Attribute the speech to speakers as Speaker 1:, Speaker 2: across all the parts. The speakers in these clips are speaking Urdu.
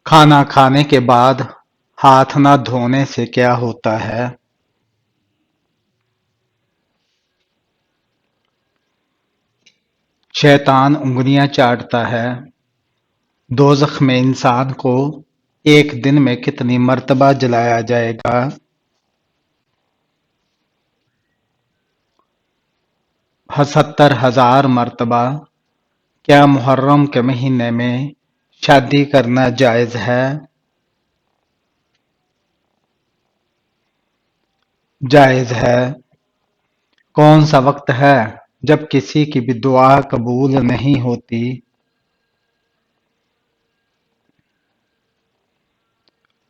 Speaker 1: کھانا کھانے کے بعد ہاتھ نہ دھونے سے کیا ہوتا ہے؟ شیطان انگلیاں چاٹتا ہے۔ دوزخ میں انسان کو ایک دن میں کتنی مرتبہ جلایا جائے گا؟ 70,000 مرتبہ۔ کیا محرم کے مہینے میں شادی کرنا جائز ہے؟ جائز ہے۔ کون سا وقت ہے جب کسی کی بھی دعا قبول نہیں ہوتی؟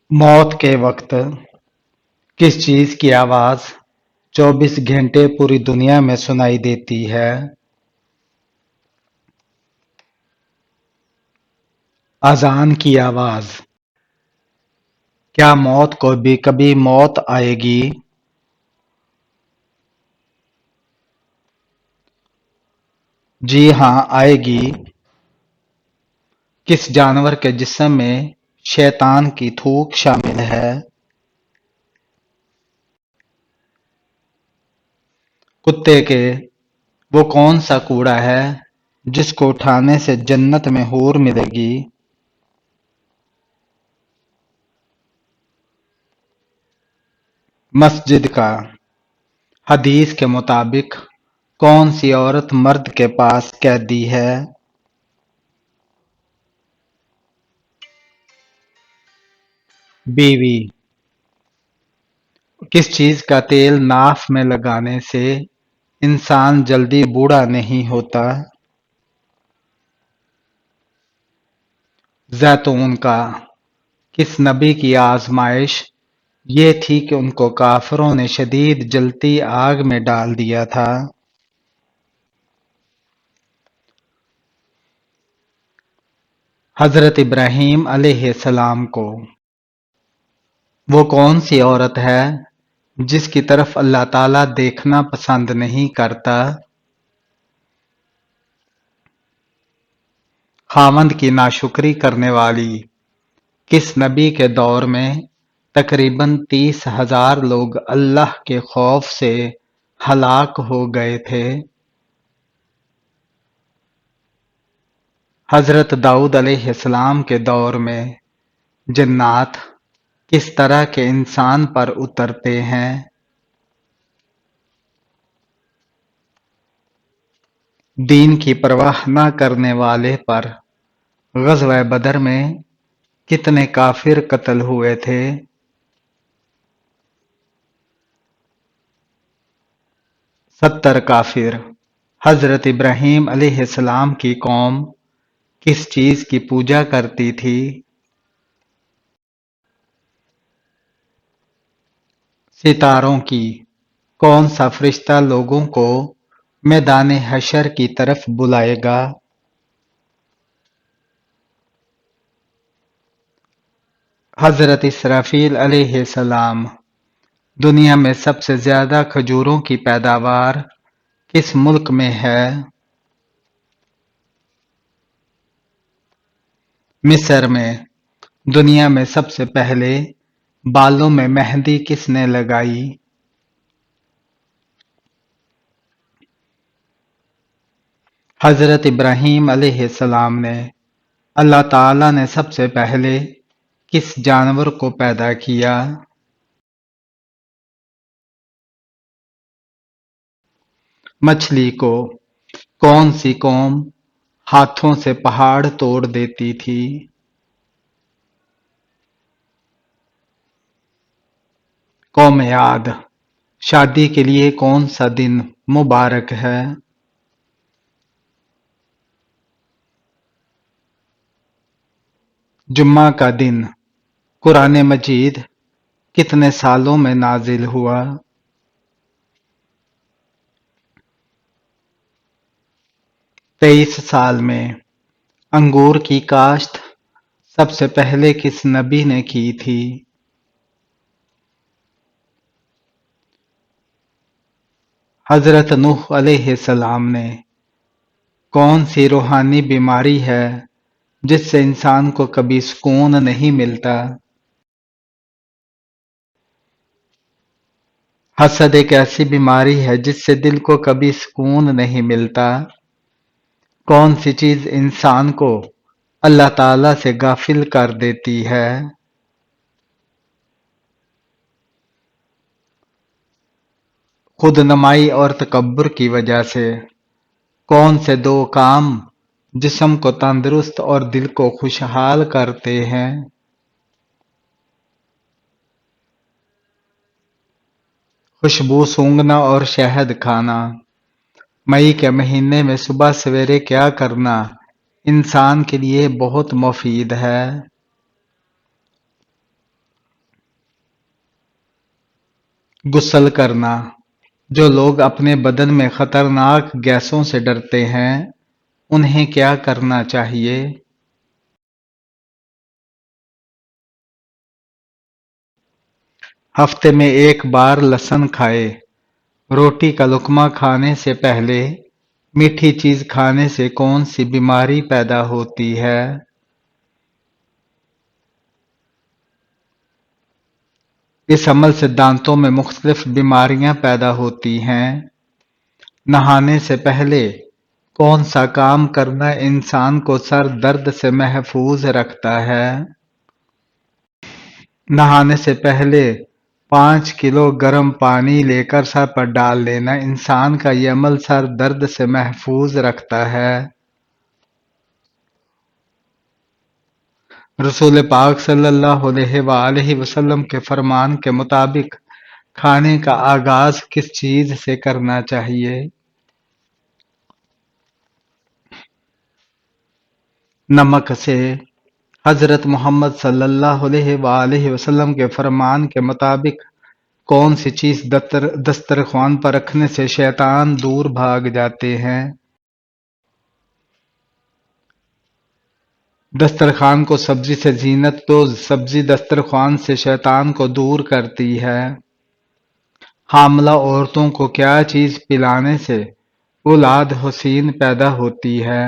Speaker 1: موت کے وقت۔ کس چیز کی آواز 24 گھنٹے پوری دنیا میں سنائی دیتی ہے؟ اذان کی آواز۔ کیا موت کو بھی کبھی موت آئے گی؟ جی ہاں، آئے گی۔ کس جانور کے جسم میں شیطان کی تھوک شامل ہے؟ کتے کے۔ وہ کون سا کوڑا ہے جس کو اٹھانے سے جنت میں حور ملے گی؟ مسجد کا۔ حدیث کے مطابق کون سی عورت مرد کے پاس قیدی ہے؟ بیوی۔ کس چیز کا تیل ناف میں لگانے سے انسان جلدی بوڑھا نہیں ہوتا؟ زیتون کا۔ کس نبی کی آزمائش یہ تھی کہ ان کو کافروں نے شدید جلتی آگ میں ڈال دیا تھا؟ حضرت ابراہیم علیہ السلام کو۔ وہ کون سی عورت ہے جس کی طرف اللہ تعالیٰ دیکھنا پسند نہیں کرتا؟ خاوند کی ناشکری کرنے والی۔ کس نبی کے دور میں تقریباً 30,000 لوگ اللہ کے خوف سے ہلاک ہو گئے تھے؟ حضرت داؤد علیہ السلام کے دور میں جنات کس طرح کے انسان پر اترتے ہیں؟ دین کی پرواہ نہ کرنے والے پر غزوہ بدر میں کتنے کافر قتل ہوئے تھے؟ 70 کافر۔ حضرت ابراہیم علیہ السلام کی قوم کس چیز کی پوجا کرتی تھی؟ ستاروں کی۔ کون سا فرشتہ لوگوں کو میدان حشر کی طرف بلائے گا؟ حضرت اسرافیل علیہ السلام۔ دنیا میں سب سے زیادہ کھجوروں کی پیداوار کس ملک میں ہے؟ مصر میں۔ دنیا میں سب سے پہلے بالوں میں مہندی کس نے لگائی؟ حضرت ابراہیم علیہ السلام نے۔ اللہ تعالیٰ نے سب سے پہلے کس جانور کو پیدا کیا؟ مچھلی کو۔ کون سی قوم ہاتھوں سے پہاڑ توڑ دیتی تھی؟ قوم عاد۔ شادی کے لیے کون سا دن مبارک ہے؟ جمعہ کا دن۔ قرآن مجید کتنے سالوں میں نازل ہوا؟ 23 سال میں۔ انگور کی کاشت سب سے پہلے کس نبی نے کی تھی؟ حضرت نوح علیہ السلام نے۔ کون سی روحانی بیماری ہے جس سے انسان کو کبھی سکون نہیں ملتا۔ حسد ایک ایسی بیماری ہے جس سے دل کو کبھی سکون نہیں ملتا۔ کون سی چیز انسان کو اللہ تعالی سے غافل کر دیتی ہے؟ خود نمائی اور تکبر کی وجہ سے۔ کون سے دو کام جسم کو تندرست اور دل کو خوشحال کرتے ہیں؟ خوشبو سونگھنا اور شہد کھانا۔ مئی کے مہینے میں صبح سویرے کیا کرنا انسان کے لیے بہت مفید ہے۔ غسل کرنا۔ جو لوگ اپنے بدن میں خطرناک گیسوں سے ڈرتے ہیں انہیں کیا کرنا چاہیے؟ ہفتے میں ایک بار لہسن کھائے۔ روٹی کا لقمہ کھانے سے پہلے میٹھی چیز کھانے سے کون سی بیماری پیدا ہوتی ہے؟ اس عمل سے دانتوں میں مختلف بیماریاں پیدا ہوتی ہیں۔ نہانے سے پہلے کون سا کام کرنا انسان کو سر درد سے محفوظ رکھتا ہے؟ نہانے سے پہلے 5 کلو گرم پانی لے کر سر پر ڈال لینا انسان کا یہ عمل سر درد سے محفوظ رکھتا ہے۔ رسول پاک صلی اللہ علیہ وآلہ وسلم کے فرمان کے مطابق کھانے کا آغاز کس چیز سے کرنا چاہیے؟ نمک سے۔ حضرت محمد صلی اللہ علیہ وآلہ وسلم کے فرمان کے مطابق کون سی چیز دسترخوان پر رکھنے سے شیطان دور بھاگ جاتے ہیں؟ دسترخوان کو سبزی سے زینت دو، سبزی دسترخوان سے شیطان کو دور کرتی ہے۔ حاملہ عورتوں کو کیا چیز پلانے سے اولاد حسین پیدا ہوتی ہے؟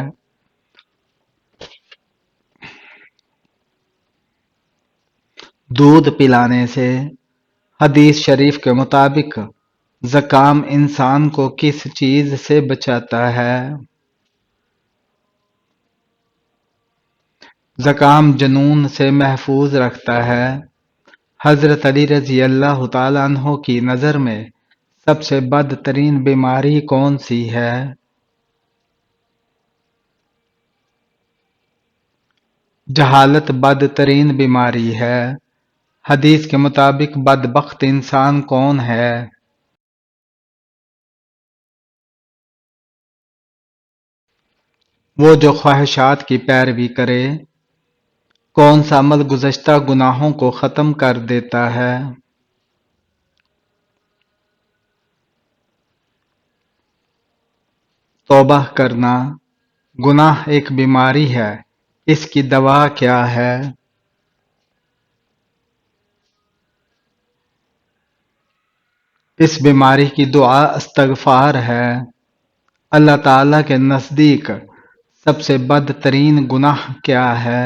Speaker 1: دودھ پلانے سے۔ حدیث شریف کے مطابق زکام انسان کو کس چیز سے بچاتا ہے؟ زکام جنون سے محفوظ رکھتا ہے۔ حضرت علی رضی اللہ تعالیٰ عنہ کی نظر میں سب سے بدترین بیماری کون سی ہے؟ جہالت بدترین بیماری ہے۔ حدیث کے مطابق بدبخت انسان کون ہے؟ وہ جو خواہشات کی پیروی کرے۔ کون سا عمل گزشتہ گناہوں کو ختم کر دیتا ہے؟ توبہ کرنا۔ گناہ ایک بیماری ہے، اس کی دوا کیا ہے؟ اس بیماری کی دعا استغفار ہے۔ اللہ تعالی کے نزدیک سب سے بدترین گناہ کیا ہے؟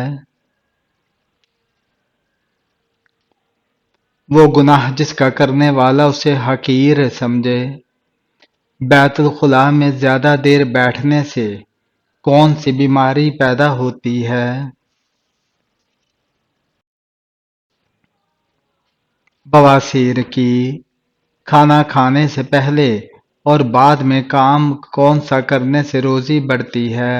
Speaker 1: وہ گناہ جس کا کرنے والا اسے حقیر سمجھے۔ بیت الخلاء میں زیادہ دیر بیٹھنے سے کون سی بیماری پیدا ہوتی ہے؟ بواسیر کی۔ کھانا کھانے سے پہلے اور بعد میں کام کون سا کرنے سے روزی بڑھتی ہے؟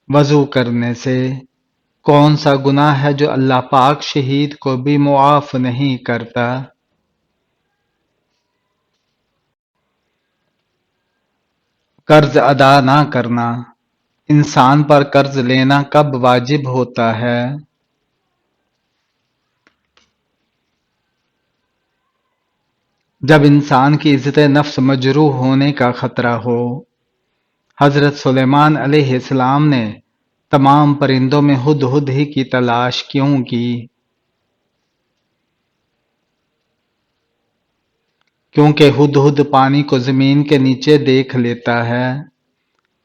Speaker 1: وضو کرنے سے۔ کون سا گناہ ہے جو اللہ پاک شہید کو بھی معاف نہیں کرتا؟ قرض ادا نہ کرنا۔ انسان پر قرض لینا کب واجب ہوتا ہے؟ جب انسان کی عزت نفس مجروح ہونے کا خطرہ ہو۔ حضرت سلیمان علیہ السلام نے تمام پرندوں میں ہدہد ہی کی تلاش کیوں کی؟ کیونکہ ہدہد پانی کو زمین کے نیچے دیکھ لیتا ہے۔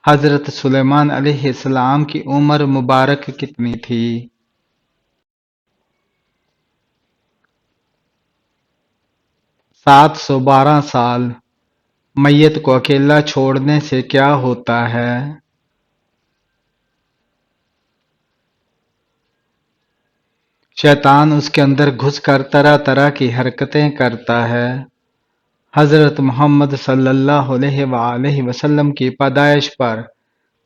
Speaker 1: حضرت سلیمان علیہ السلام کی عمر مبارک کتنی تھی؟ 712 سال۔ میت کو اکیلا چھوڑنے سے کیا ہوتا ہے؟ شیطان اس کے اندر گھس کر طرح طرح کی حرکتیں کرتا ہے۔ حضرت محمد صلی اللہ علیہ وآلہ وسلم کی پیدائش پر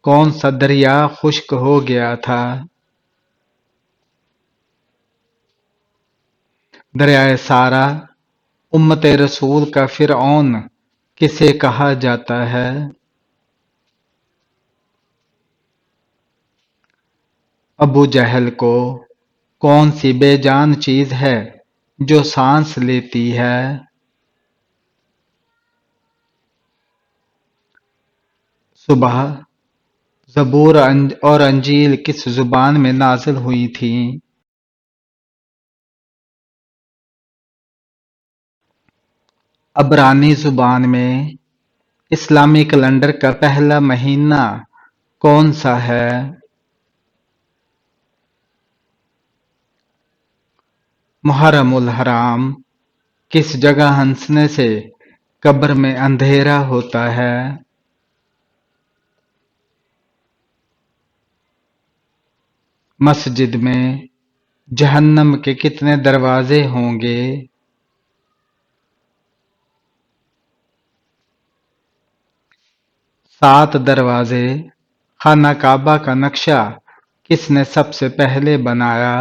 Speaker 1: کون سا دریا خشک ہو گیا تھا؟ دریائے سارا۔ امت رسول کا فرعون کسے کہا جاتا ہے؟ ابو جہل کو کون سی بے جان چیز ہے جو سانس لیتی ہے؟ صبح زبور اور انجیل کس زبان میں نازل ہوئی تھیں؟ عبرانی زبان میں۔ اسلامی کیلنڈر کا پہلا مہینہ کون سا ہے؟ محرم الحرام۔ کس جگہ ہنسنے سے قبر میں اندھیرا ہوتا ہے؟ مسجد میں جہنم کے کتنے دروازے ہوں گے؟ 7 دروازے۔ خانہ کعبہ کا نقشہ کس نے سب سے پہلے بنایا؟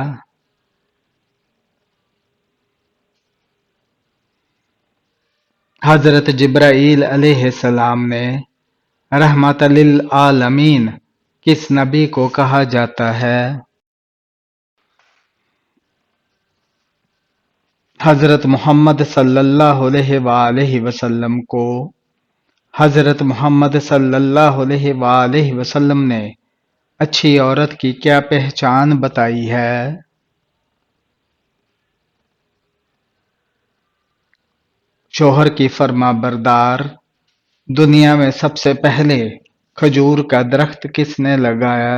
Speaker 1: حضرت جبرائیل علیہ السلام نے رحمت للعالمین کس نبی کو کہا جاتا ہے؟ حضرت محمد صلی اللہ علیہ وآلہ وسلم کو حضرت محمد صلی اللہ علیہ وآلہ وسلم نے اچھی عورت کی کیا پہچان بتائی ہے؟ شوہر کی فرما بردار۔ دنیا میں سب سے پہلے کھجور کا درخت کس نے لگایا؟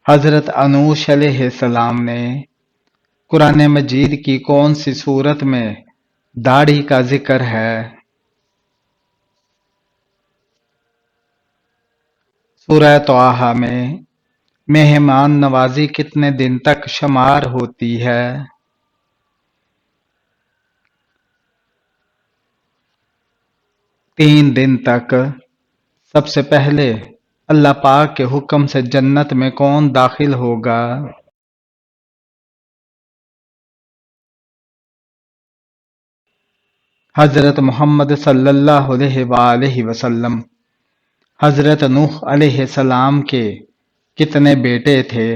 Speaker 1: حضرت انوش علیہ السلام نے قرآن مجید کی کون سی سورت میں داڑھی کا ذکر ہے؟ سورہ طٰہٰ میں مہمان نوازی کتنے دن تک شمار ہوتی ہے؟ 3 دن تک۔ سب سے پہلے اللہ پاک کے حکم سے جنت میں کون داخل ہوگا؟ حضرت محمد صلی اللہ علیہ وآلہ وسلم۔ حضرت نوح علیہ السلام کے کتنے بیٹے تھے؟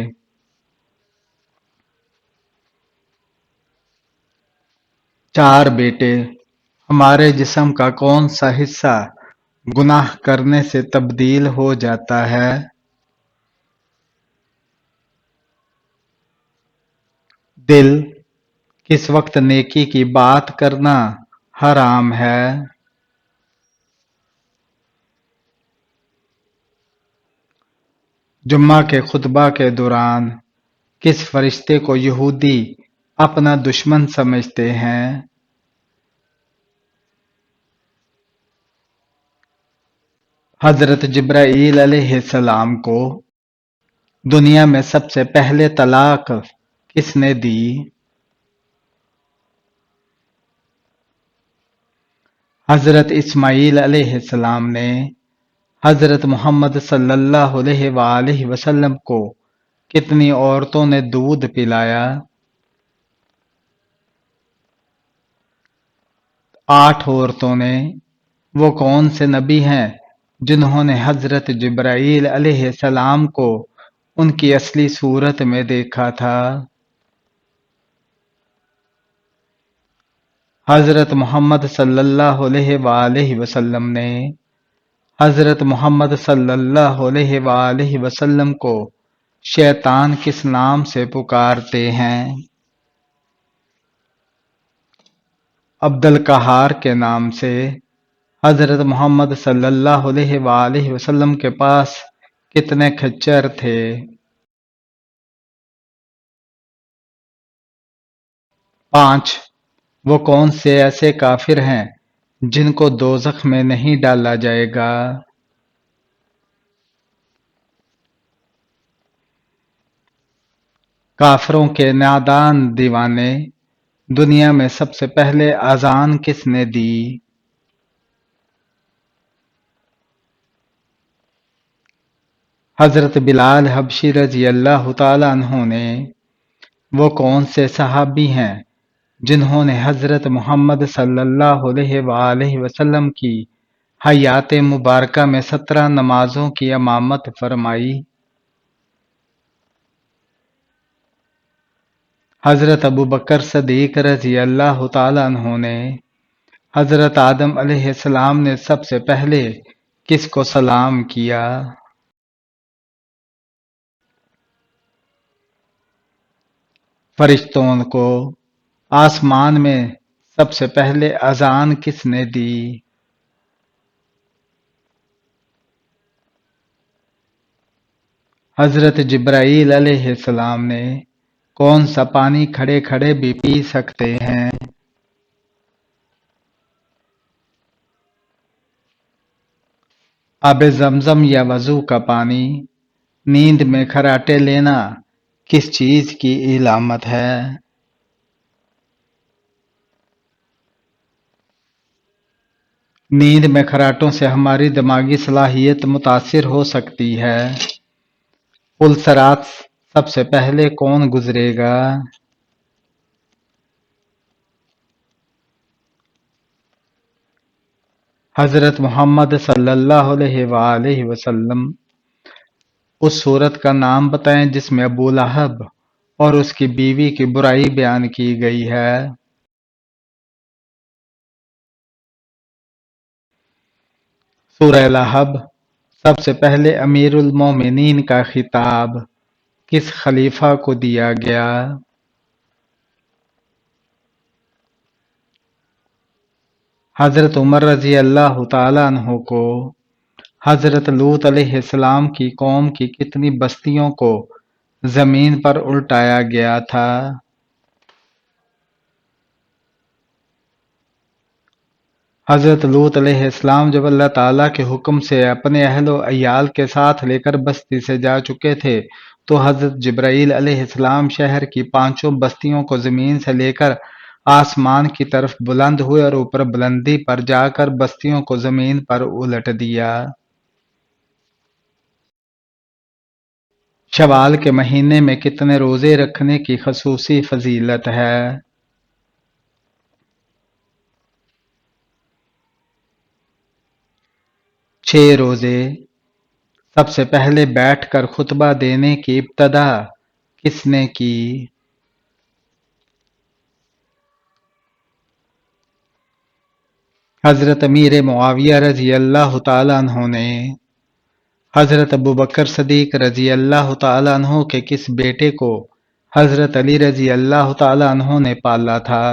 Speaker 1: 4 بیٹے۔ ہمارے جسم کا کون سا حصہ گناہ کرنے سے تبدیل ہو جاتا ہے؟ دل۔ کس وقت نیکی کی بات کرنا حرام ہے؟ جمعہ کے خطبہ کے دوران کس فرشتے کو یہودی اپنا دشمن سمجھتے ہیں؟ حضرت جبرائیل علیہ السلام کو دنیا میں سب سے پہلے طلاق کس نے دی؟ حضرت اسماعیل علیہ السلام نے حضرت محمد صلی اللہ علیہ وآلہ وسلم کو کتنی عورتوں نے دودھ پلایا؟ 8 عورتوں نے۔ وہ کون سے نبی ہیں جنہوں نے حضرت جبرائیل علیہ السلام کو ان کی اصلی صورت میں دیکھا تھا؟ حضرت محمد صلی اللہ علیہ وآلہ وسلم نے حضرت محمد صلی اللہ علیہ وآلہ وسلم کو شیطان کس نام سے پکارتے ہیں؟ عبد القہار کے نام سے۔ حضرت محمد صلی اللہ علیہ وآلہ وسلم کے پاس کتنے کھچر تھے؟ 5۔ وہ کون سے ایسے کافر ہیں جن کو دوزخ میں نہیں ڈالا جائے گا؟ کافروں کے نادان دیوانے، دنیا میں سب سے پہلے اذان کس نے دی؟ حضرت بلال حبشی رضی اللہ تعالی عنہ نے۔ وہ کون سے صحابی ہیں جنہوں نے حضرت محمد صلی اللہ علیہ وآلہ وسلم کی حیات مبارکہ میں 17 نمازوں کی امامت فرمائی؟ حضرت ابوبکر صدیق رضی اللہ تعالی عنہ نے۔ حضرت آدم علیہ السلام نے سب سے پہلے کس کو سلام کیا؟ فرشتوں کو۔ آسمان میں سب سے پہلے اذان کس نے دی؟ حضرت جبرائیل علیہ السلام نے۔ کون سا پانی کھڑے کھڑے بھی پی سکتے ہیں؟ آب زمزم یا وضو کا پانی۔ نیند میں خراٹے لینا کس چیز کی علامت ہے؟ نیند میں خراٹوں سے ہماری دماغی صلاحیت متاثر ہو سکتی ہے۔ پل صراط سب سے پہلے کون گزرے گا؟ حضرت محمد صلی اللہ علیہ وآلہ وسلم۔ اس سورت کا نام بتائیں جس میں ابو لہب اور اس کی بیوی کی برائی بیان کی گئی ہے۔ سورہ لہب۔ سب سے پہلے امیر المومنین کا خطاب کس خلیفہ کو دیا گیا؟ حضرت عمر رضی اللہ تعالی عنہ کو۔ حضرت لوط علیہ السلام کی قوم کی کتنی بستیوں کو زمین پر الٹایا گیا تھا؟ حضرت لوط علیہ السلام جب اللہ تعالیٰ کے حکم سے اپنے اہل و عیال کے ساتھ لے کر بستی سے جا چکے تھے تو حضرت جبرائیل علیہ السلام شہر کی 5 بستیوں کو زمین سے لے کر آسمان کی طرف بلند ہوئے اور اوپر بلندی پر جا کر بستیوں کو زمین پر الٹ دیا۔ شوال کے مہینے میں کتنے روزے رکھنے کی خصوصی فضیلت ہے؟ 6 روزے۔ سب سے پہلے بیٹھ کر خطبہ دینے کی ابتدا کس نے کی؟ حضرت امیر معاویہ رضی اللہ تعالی عنہ نے۔ حضرت ابوبکر صدیق رضی اللہ تعالی عنہ کے کس بیٹے کو حضرت علی رضی اللہ تعالی عنہ نے پالا تھا؟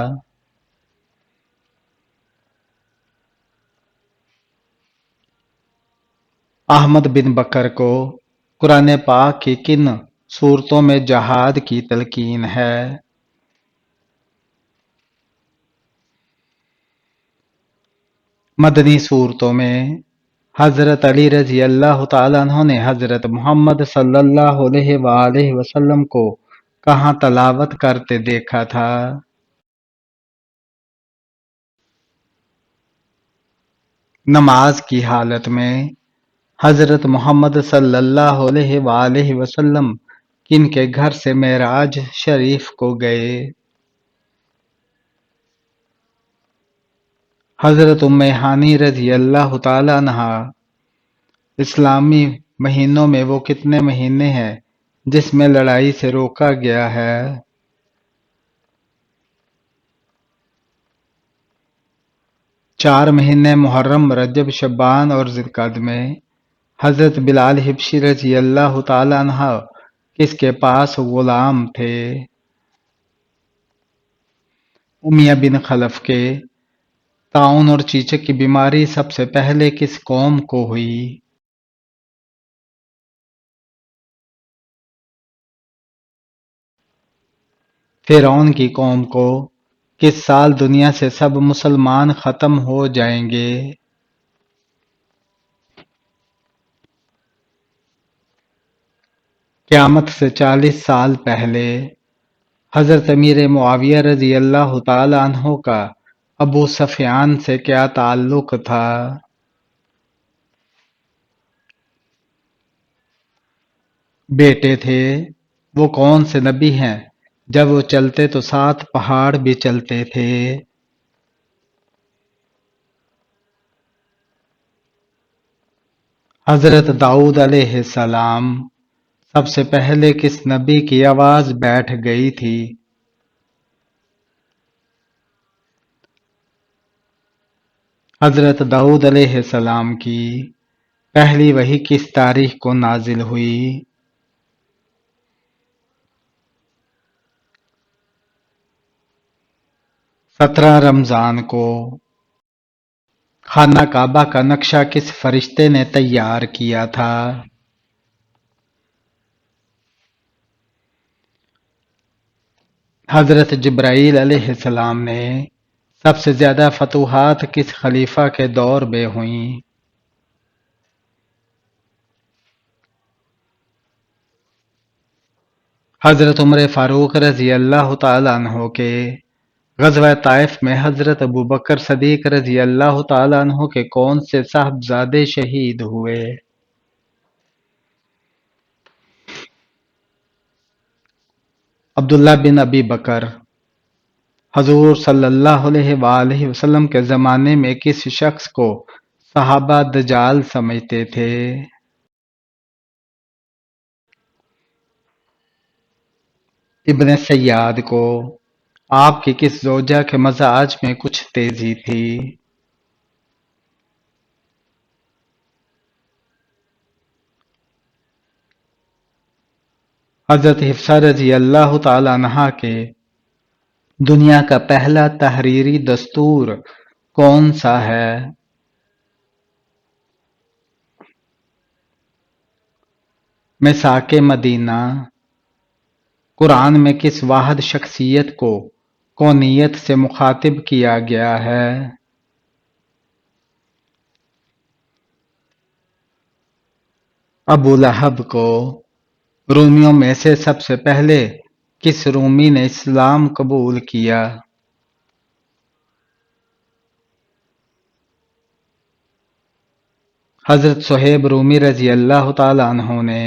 Speaker 1: احمد بن بکر کو۔ قرآن پاک کی کن صورتوں میں جہاد کی تلقین ہے؟ مدنی صورتوں میں۔ حضرت علی رضی اللہ تعالی عنہ نے حضرت محمد صلی اللہ علیہ وآلہ وسلم کو کہاں تلاوت کرتے دیکھا تھا؟ نماز کی حالت میں۔ حضرت محمد صلی اللہ علیہ وآلہ وسلم کن کے گھر سے معراج شریف کو گئے؟ حضرت ام ہانی رضی اللہ تعالی عنہا۔ اسلامی مہینوں میں وہ کتنے مہینے ہیں جس میں لڑائی سے روکا گیا ہے؟ 4 مہینے محرم، رجب، شعبان اور ذوالقعدہ میں۔ حضرت بلال حبشی رضی اللہ تعالی عنہ کس کے پاس غلام تھے؟ امیہ بن خلف کے۔ طاعون اور چیچک کی بیماری سب سے پہلے کس قوم کو ہوئی؟ فرعون کی قوم کو۔ کس سال دنیا سے سب مسلمان ختم ہو جائیں گے؟ قیامت سے 40 سال پہلے۔ حضرت امیر معاویہ رضی اللہ تعالی عنہ کا ابو سفیان سے کیا تعلق تھا؟ بیٹے تھے۔ وہ کون سے نبی ہیں جب وہ چلتے تو 7 پہاڑ بھی چلتے تھے؟ حضرت داؤد علیہ السلام۔ سب سے پہلے کس نبی کی آواز بیٹھ گئی تھی؟ حضرت داؤد علیہ السلام کی پہلی وحی کس تاریخ کو نازل ہوئی؟ رمضان کو۔ خانہ کعبہ کا نقشہ کس فرشتے نے تیار کیا تھا؟ حضرت جبرائیل علیہ السلام نے۔ سب سے زیادہ فتوحات کس خلیفہ کے دور میں ہوئیں؟ حضرت عمر فاروق رضی اللہ تعالیٰ عنہ کے غزوہ طائف میں حضرت ابوبکر صدیق رضی اللہ تعالیٰ عنہ کے کون سے صاحبزادے شہید ہوئے؟ عبداللہ بن ابی بکر۔ حضور صلی اللہ علیہ وآلہ وسلم کے زمانے میں کس شخص کو صحابہ دجال سمجھتے تھے؟ ابن سیاد کو۔ آپ کی کس زوجہ کے مزاج میں کچھ تیزی تھی؟ حضرت حفصہ رضی اللہ تعالی عنہا کے دنیا کا پہلا تحریری دستور کون سا ہے؟ میثاق مدینہ۔ قرآن میں کس واحد شخصیت کو کونیت سے مخاطب کیا گیا ہے؟ ابو لہب کو۔ رومیوں میں سے سب سے پہلے کس رومی نے اسلام قبول کیا؟ حضرت صہیب رومی رضی اللہ تعالی عنہ نے۔